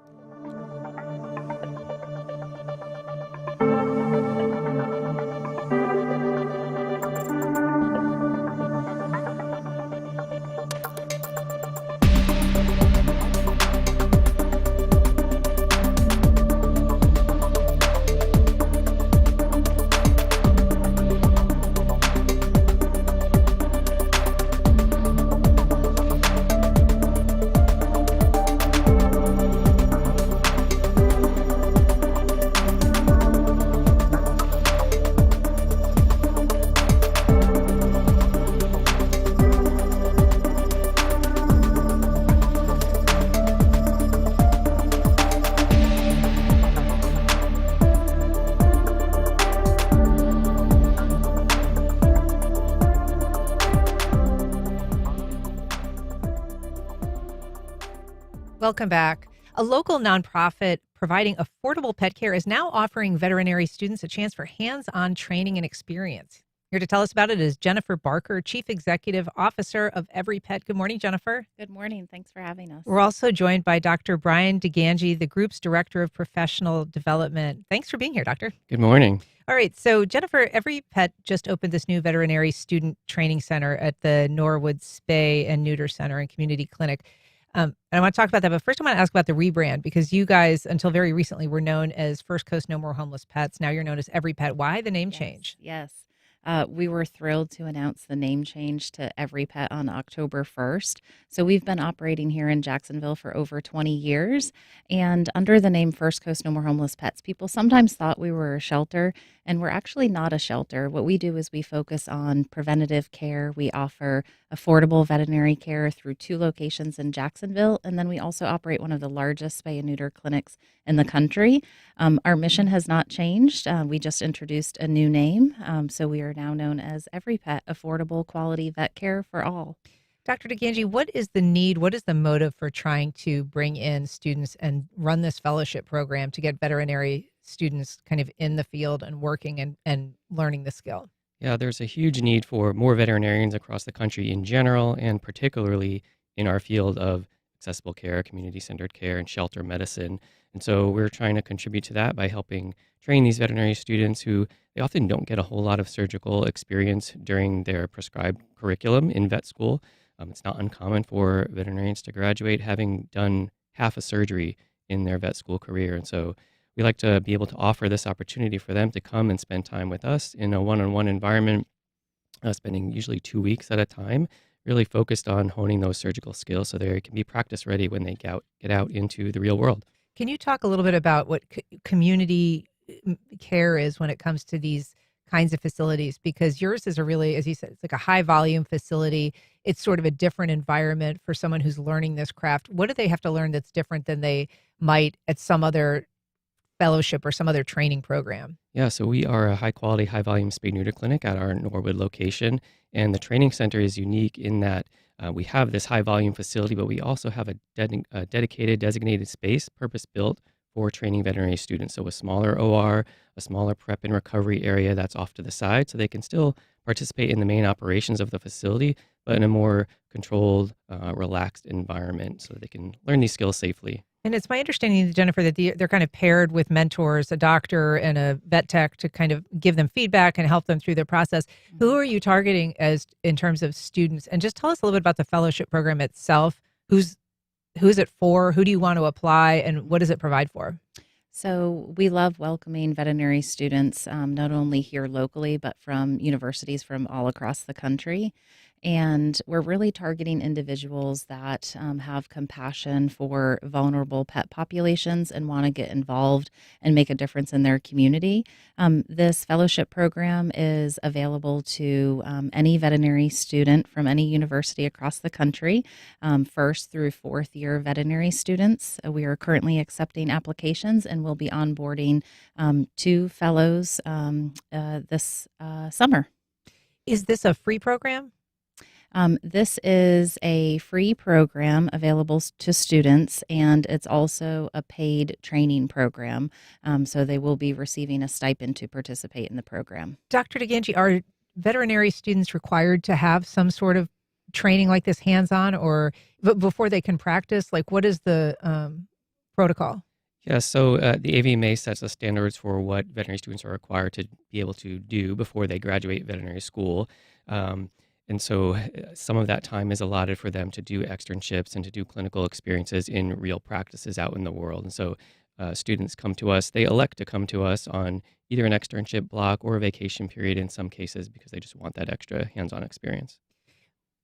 C: Welcome back. A local nonprofit providing affordable pet care is now offering veterinary students a chance for hands-on training and experience. Here to tell us about it is Jennifer Barker, Chief Executive Officer of Every Pet. Good morning, Jennifer.
S: Good morning. Thanks for having us.
C: We're also joined by Dr. Brian DeGangi, the group's Director of Professional Development. Thanks for being here, Doctor.
T: Good morning.
C: All right. So, Jennifer, Every Pet just opened this new veterinary student training center at the Norwood Spay and Neuter Center and Community Clinic. And I want to talk about that. But first, I want to ask about the rebrand, because you guys, until very recently, were known as First Coast No More Homeless Pets. Now you're known as Every Pet. Why the name change?
S: Yes. We were thrilled to announce the name change to Every Pet on October 1st. So we've been operating here in Jacksonville for over 20 years. And under the name First Coast No More Homeless Pets, people sometimes thought we were a shelter, and we're actually not a shelter. What we do is we focus on preventative care. We offer affordable veterinary care through 2 locations in Jacksonville. And then we also operate one of the largest spay and neuter clinics in the country. Our mission has not changed. We just introduced a new name. So we are now known as Every Pet, affordable quality vet care for all.
C: Dr. DeGangi, what is the need? What is the motive for trying to bring in students and run this fellowship program to get veterinary students kind of in the field and working and learning the skill?
T: Yeah, there's a huge need for more veterinarians across the country in general, and particularly in our field of accessible care, community-centered care, and shelter medicine. And so we're trying to contribute to that by helping train these veterinary students who they often don't get a whole lot of surgical experience during their prescribed curriculum in vet school. It's not uncommon for veterinarians to graduate having done half a surgery in their vet school career. And so we like to be able to offer this opportunity for them to come and spend time with us in a one-on-one environment, spending usually 2 weeks at a time, really focused on honing those surgical skills so they can be practice ready when they get out into the real world.
C: Can you talk a little bit about what community care is when it comes to these kinds of facilities? Because yours is a really, as you said, it's like a high volume facility. It's sort of a different environment for someone who's learning this craft. What do they have to learn that's different than they might at some other fellowship or some other training program?
T: Yeah, so we are a high quality, high volume spay neuter clinic at our Norwood location. And the training center is unique in that we have this high volume facility, but we also have a dedicated, designated space purpose built for training veterinary students. So a smaller OR, a smaller prep and recovery area that's off to the side, so they can still participate in the main operations of the facility, but in a more controlled, relaxed environment so that they can learn these skills safely.
C: And it's my understanding, Jennifer, that they're kind of paired with mentors, a doctor and a vet tech, to kind of give them feedback and help them through their process. Who are you targeting as in terms of students? And just tell us a little bit about the fellowship program itself. Who's it for? Who do you want to apply? And what does it provide for?
S: So we love welcoming veterinary students, not only here locally, but from universities from all across the country. And we're really targeting individuals that have compassion for vulnerable pet populations and want to get involved and make a difference in their community. This fellowship program is available to any veterinary student from any university across the country, first through fourth year veterinary students. We are currently accepting applications and we'll be onboarding 2 fellows this summer.
C: Is this a free program?
S: This is a free program available to students, and it's also a paid training program. So they will be receiving a stipend to participate in the program.
C: Dr. DeGangi, are veterinary students required to have some sort of training like this hands-on, or before they can practice? Like, what is the protocol?
T: Yeah, so the AVMA sets the standards for what veterinary students are required to be able to do before they graduate veterinary school. And so some of that time is allotted for them to do externships and to do clinical experiences in real practices out in the world. And so students come to us, they elect to come to us on either an externship block or a vacation period in some cases because they just want that extra hands-on experience.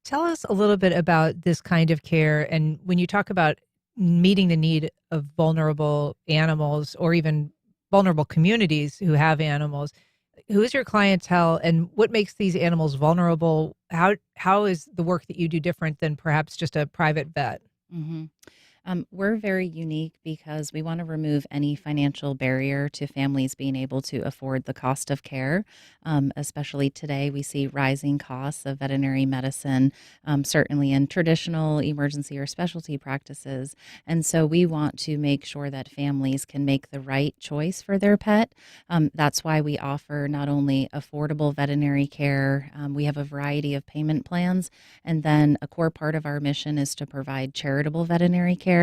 C: Tell us a little bit about this kind of care. And when you talk about meeting the need of vulnerable animals or even vulnerable communities who have animals, who is your clientele and what makes these animals vulnerable? How is the work that you do different than perhaps just a private vet?
S: Mm-hmm. We're very unique because we want to remove any financial barrier to families being able to afford the cost of care. Especially today, we see rising costs of veterinary medicine, certainly in traditional emergency or specialty practices. And so we want to make sure that families can make the right choice for their pet. That's why we offer not only affordable veterinary care, we have a variety of payment plans, and then a core part of our mission is to provide charitable veterinary care.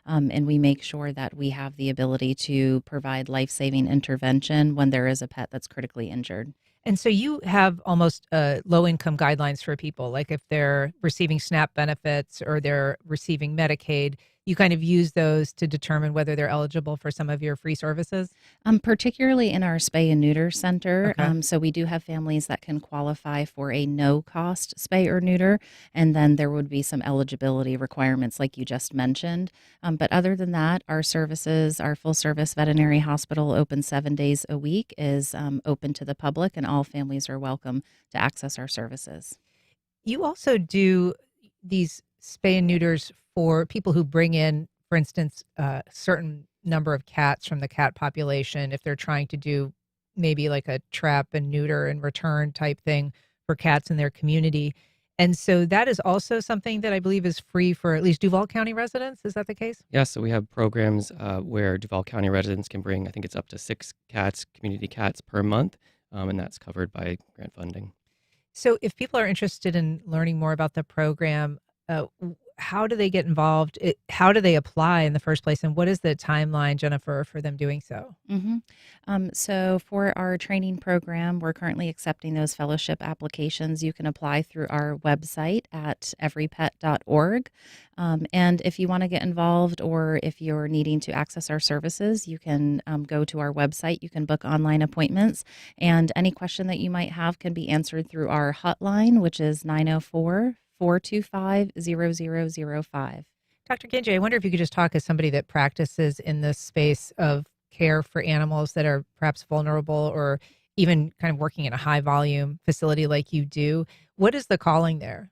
S: And we make sure that we have the ability to provide life-saving intervention when there is a pet that's critically injured.
C: And so you have almost low-income guidelines for people, like if they're receiving SNAP benefits or they're receiving Medicaid, you kind of use those to determine whether they're eligible for some of your free services?
S: Particularly in our spay and neuter center.
C: Okay.
S: So we do have families that can qualify for a no-cost spay or neuter, and then there would be some eligibility requirements like you just mentioned. But other than that, our services, our full-service veterinary hospital, open 7 days a week, is open to the public, and all families are welcome to access our services.
C: You also do these spay and neuters for people who bring in, for instance, a certain number of cats from the cat population, if they're trying to do maybe like a trap and neuter and return type thing for cats in their community. And so that is also something that I believe is free for at least Duval County residents. Is that the case?
T: Yeah, so we have programs where Duval County residents can bring, I think it's up to 6 cats, community cats per month, and that's covered by grant funding.
C: So if people are interested in learning more about the program, how do they get involved? How do they apply in the first place? And what is the timeline, Jennifer, for them doing so?
S: So for our training program, we're currently accepting those fellowship applications. You can apply through our website at everypet.org. And if you want to get involved or if you're needing to access our services, you can go to our website. You can book online appointments. And any question that you might have can be answered through our hotline, which is 904-425-0005.
C: Dr. Kinji, I wonder if you could just talk as somebody that practices in this space of care for animals that are perhaps vulnerable or even kind of working in a high volume facility like you do. What is the calling there?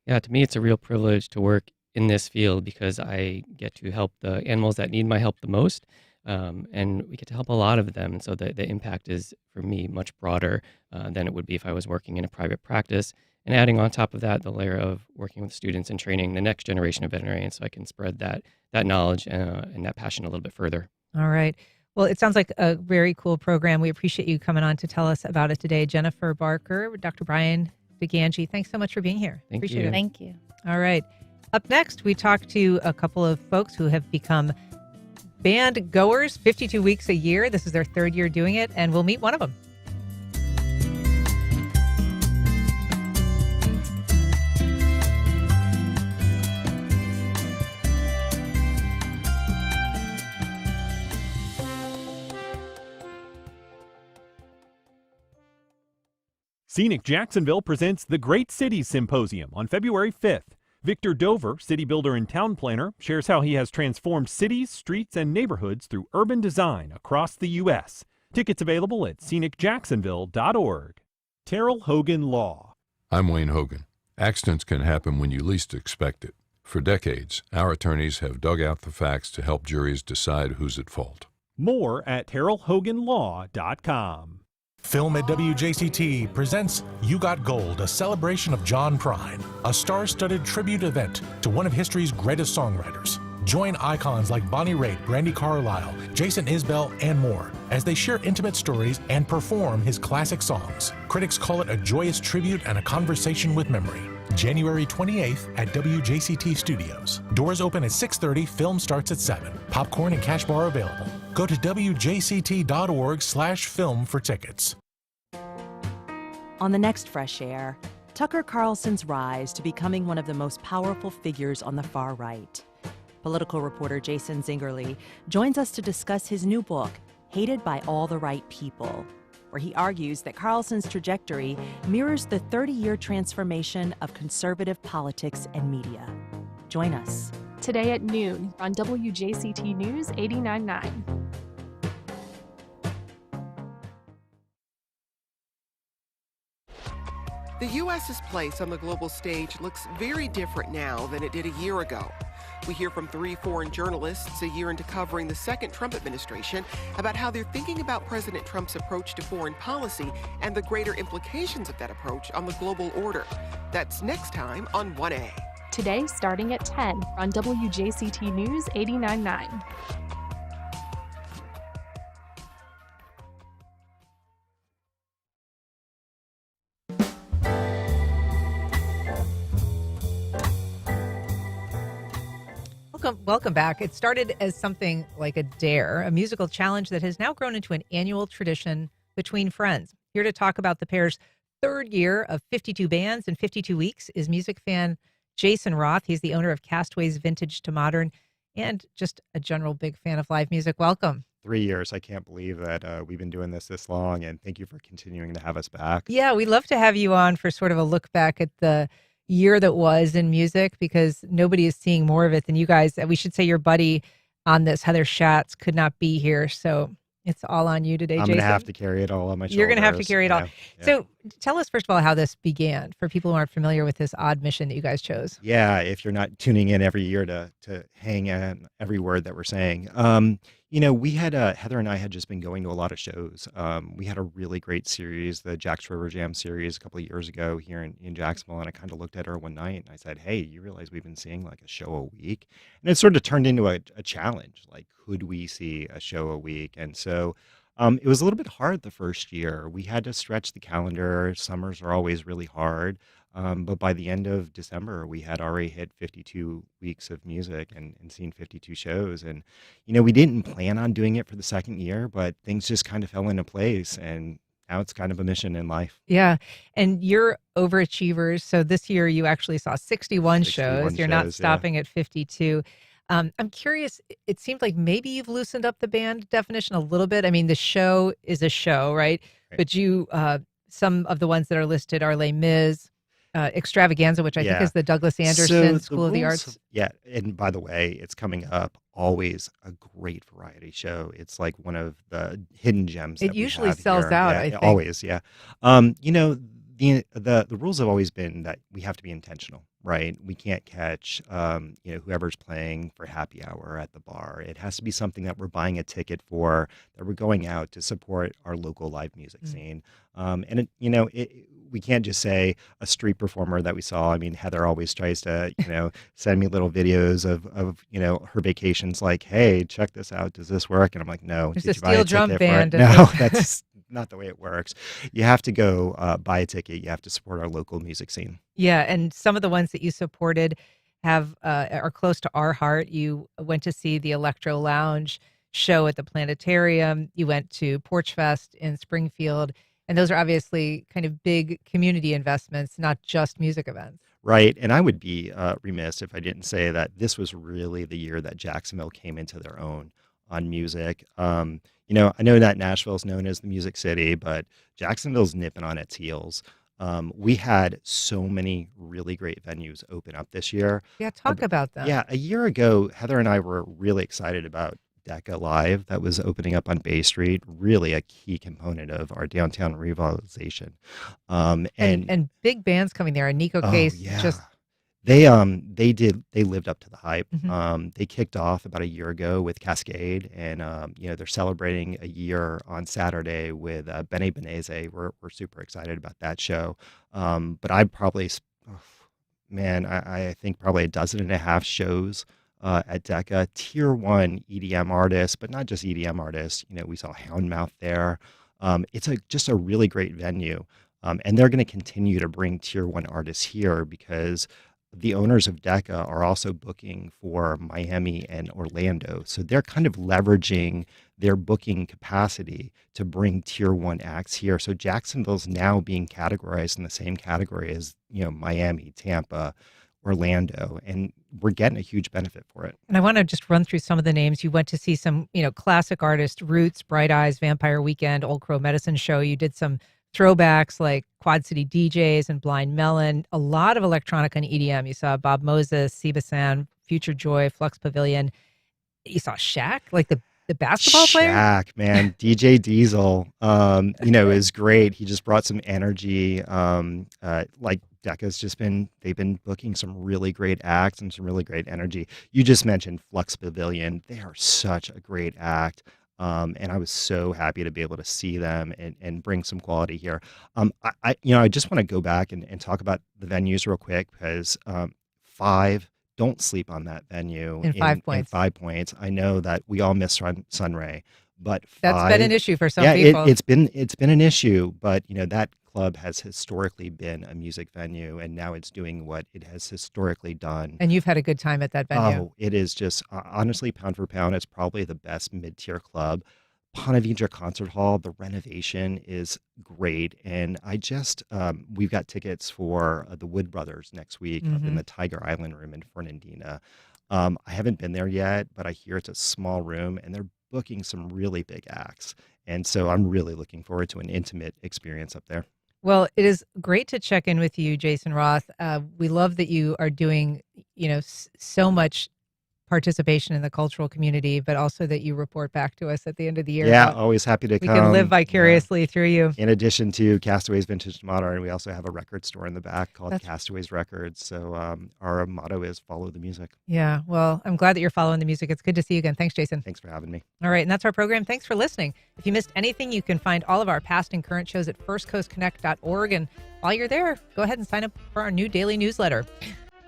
T: Yeah, to me, it's a real privilege to work in this field because I get to help the animals that need my help the most. And we get to help a lot of them. And so the impact is, for me, much broader than it would be if I was working in a private practice. And adding on top of that, the layer of working with students and training the next generation of veterinarians so I can spread that knowledge and that passion a little bit further.
C: All right. Well, it sounds like a very cool program. We appreciate you coming on to tell us about it today. Jennifer Barker, Dr. Brian DeGangi, thanks so much for being here. Appreciate it.
S: Thank you.
C: All right. Up next, we talk to a couple of folks who have become band goers 52 weeks a year. This is their third year doing it, and we'll meet one of them.
A: Scenic Jacksonville presents the Great Cities Symposium on February 5th. Victor Dover, city builder and town planner, shares how he has transformed cities, streets, and neighborhoods through urban design across the U.S. Tickets available at scenicjacksonville.org. Terrell Hogan Law.
U: I'm Wayne Hogan. Accidents can happen when you least expect it. For decades, our attorneys have dug out the facts to help juries decide who's at fault.
A: More at terrellhoganlaw.com.
M: Film at WJCT presents You Got Gold, a celebration of John Prine, a star-studded tribute event to one of history's greatest songwriters. Join icons like Bonnie Raitt, Brandi Carlile, Jason Isbell, and more as they share intimate stories and perform his classic songs. Critics call it a joyous tribute and a conversation with memory. January 28th at WJCT Studios. Doors open at 6:30, film starts at 7. Popcorn and cash bar available. Go to wjct.org/film for tickets.
V: On the next Fresh Air, Tucker Carlson's rise to becoming one of the most powerful figures on the far right. Political reporter Jason Zingerle joins us to discuss his new book, Hated by All the Right People, where he argues that Carlson's trajectory mirrors the 30-year transformation of conservative politics and media. Join us.
W: Today at noon on WJCT News 89.9.
X: The U.S.'s place on the global stage looks very different now than it did a year ago. We hear from 3 foreign journalists a year into covering the second Trump administration about how they're thinking about President Trump's approach to foreign policy and the greater implications of that approach on the global order. That's next time on 1A.
W: Today starting at 10 on WJCT News 89.9.
C: Welcome back. It started as something like a dare, a musical challenge that has now grown into an annual tradition between friends. Here to talk about the pair's third year of 52 bands in 52 weeks is music fan Jason Roth. He's the owner of Castaways Vintage to Modern and just a general big fan of live music. Welcome.
Y: 3 years. I can't believe that we've been doing this long, and thank you for continuing to have us back.
C: Yeah, we'd love to have you on for sort of a look back at the year that was in music, because nobody is seeing more of it than you guys. We should say your buddy on this, Heather Schatz, could not be here, so it's all on you today, Jason.
Y: I'm going to have to carry it all on my shoulders.
C: You're going to have to carry it all.
Y: Yeah.
C: So tell us, first of all, how this began for people who aren't familiar with this odd mission that you guys chose.
Y: Yeah, if you're not tuning in every year to hang on every word that we're saying. We had, Heather and I had just been going to a lot of shows. We had a really great series, the Jack's River Jam series a couple of years ago here in Jacksonville, and I kind of looked at her one night and I said, hey, you realize we've been seeing like a show a week? And it sort of turned into a challenge, like, could we see a show a week? And so it was a little bit hard the first year. We had to stretch the calendar. Summers are always really hard. But by the end of December, we had already hit 52 weeks of music and seen 52 shows. And, we didn't plan on doing it for the second year, but things just kind of fell into place. And now it's kind of a mission in life.
C: Yeah. And you're overachievers. So this year you actually saw 61 shows. You're not
Y: shows, yeah.
C: stopping at 52. I'm curious, it seems like maybe you've loosened up the band definition a little bit. I mean, the show is a show, right? But some of the ones that are listed are Les Mis, Extravaganza, which I think
Y: Yeah.
C: is the Douglas
Y: So
C: Anderson
Y: the
C: School of the
Y: rules,
C: Arts.
Y: yeah. And by the way, it's coming up always a great variety show. It's like one of the hidden gems
C: It
Y: that we
C: usually
Y: have
C: sells
Y: here.
C: out,
Y: Yeah,
C: I think.
Y: always, yeah. The rules have always been that we have to be intentional, right? We can't catch whoever's playing for happy hour at the bar. It has to be something that we're buying a ticket for, that we're going out to support our local live music scene. We can't just say a street performer that we saw. I mean, Heather always tries to, send me little videos of her vacations, like, hey, check this out. Does this work? And I'm like, no.
C: There's
Y: Did
C: a
Y: you buy
C: steel drum
Y: ticket for it?
C: band.
Y: No, that's not the way it works. You have to go buy a ticket. You have to support our local music scene.
C: Yeah, and some of the ones that you supported are close to our heart. You went to see the Electro Lounge show at the Planetarium. You went to Porch Fest in Springfield, and those are obviously kind of big community investments, not just music events.
Y: Right. And I would be remiss if I didn't say that this was really the year that Jacksonville came into their own on music. I know that Nashville is known as the Music City, but Jacksonville's nipping on its heels. We had so many really great venues open up this year.
C: Yeah, talk about them.
Y: Yeah, a year ago, Heather and I were really excited about Decca Live that was opening up on Bay Street, really a key component of our downtown revitalization.
C: And big bands coming there. And Nico Case just
Y: They lived up to the hype.
C: Mhm.
Y: They kicked off about a year ago with Cascade, and they're celebrating a year on Saturday with Bene Beneze. We're super excited about that show. But I probably, I think probably a dozen and a half shows at Decca, tier one EDM artists, but not just EDM artists. We saw Houndmouth there. It's just a really great venue, and they're going to continue to bring tier one artists here because the owners of Decca are also booking for Miami and Orlando. So they're kind of leveraging their booking capacity to bring tier one acts here. So Jacksonville's now being categorized in the same category as, Miami, Tampa, Orlando, and we're getting a huge benefit for it.
C: And I want to just run through some of the names. You went to see some, classic artists, Roots, Bright Eyes, Vampire Weekend, Old Crow Medicine Show. You did some throwbacks like Quad City DJs and Blind Melon, a lot of electronic and EDM. You saw Bob Moses, Sebasan, Future Joy, Flux Pavilion. You saw Shaq, like the basketball player.
Y: Shaq, man, DJ Diesel, is great. He just brought some energy. Like Decca's they've been booking some really great acts and some really great energy. You just mentioned Flux Pavilion. They are such a great act. And I was so happy to be able to see them and bring some quality here. I just want to go back and talk about the venues real quick because don't sleep on that venue
C: In 5 points.
Y: In 5 points. I know that we all miss Sunray, but
C: That's been an issue for some
Y: yeah,
C: people.
Y: It's been an issue, but that club has historically been a music venue, and now it's doing what it has historically done.
C: And you've had a good time at that venue.
Y: Oh, it is just honestly, pound for pound, it's probably the best mid-tier club. Ponte Vedra Concert Hall, the renovation is great, and we've got tickets for the Wood Brothers next week up in
C: Mhm.
Y: the Tiger Island room in Fernandina. I haven't been there yet, but I hear it's a small room, and they're booking some really big acts, and so I'm really looking forward to an intimate experience up there.
C: Well, it is great to check in with you, Jason Roth. We love that you are doing, so much participation in the cultural community, but also that you report back to us at the end of the year.
Y: Yeah,
C: about-
Y: always happy to
C: we
Y: come.
C: can live vicariously through you.
Y: In addition to Castaways Vintage to Modern, we also have a record store in the back called
C: That's-
Y: Castaways Records. So our motto is follow the music.
C: Yeah, well, I'm glad that you're following the music. It's good to see you again. Thanks, Jason.
Y: Thanks for having me.
C: All right, and that's our program. Thanks for listening. If you missed anything, you can find all of our past and current shows at firstcoastconnect.org. And while you're there, go ahead and sign up for our new daily newsletter.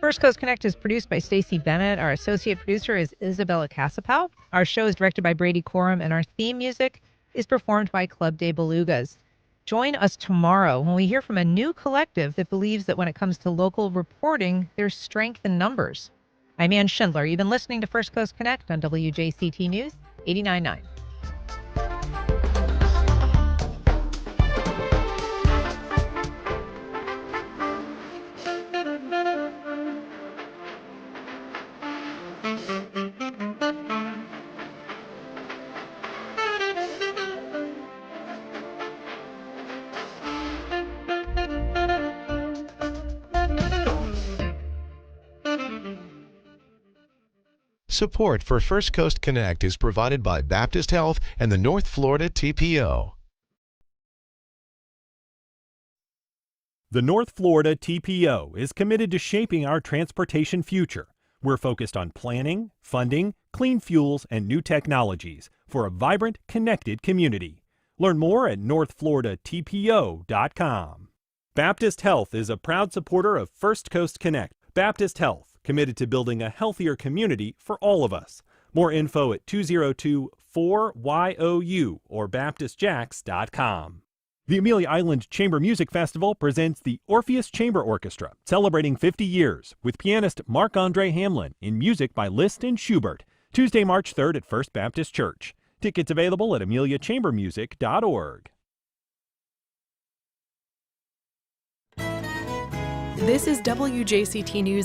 C: First Coast Connect is produced by Stacey Bennett. Our associate producer is Isabella Casapow. Our show is directed by Brady Corum, and our theme music is performed by Club de Belugas. Join us tomorrow when we hear from a new collective that believes that when it comes to local reporting, there's strength in numbers. I'm Ann Schindler. You've been listening to First Coast Connect on WJCT News 89.9.
B: Support for First Coast Connect is provided by Baptist Health and the North Florida TPO.
A: The North Florida TPO is committed to shaping our transportation future. We're focused on planning, funding, clean fuels, and new technologies for a vibrant, connected community. Learn more at northfloridatpo.com. Baptist Health is a proud supporter of First Coast Connect. Baptist Health, committed to building a healthier community for all of us. More info at 202-4YOU or baptistjacks.com. The Amelia Island Chamber Music Festival presents the Orpheus Chamber Orchestra, celebrating 50 years with pianist Marc-Andre Hamlin in music by Liszt and Schubert, Tuesday, March 3rd at First Baptist Church. Tickets available at ameliachambermusic.org.
W: This is WJCT News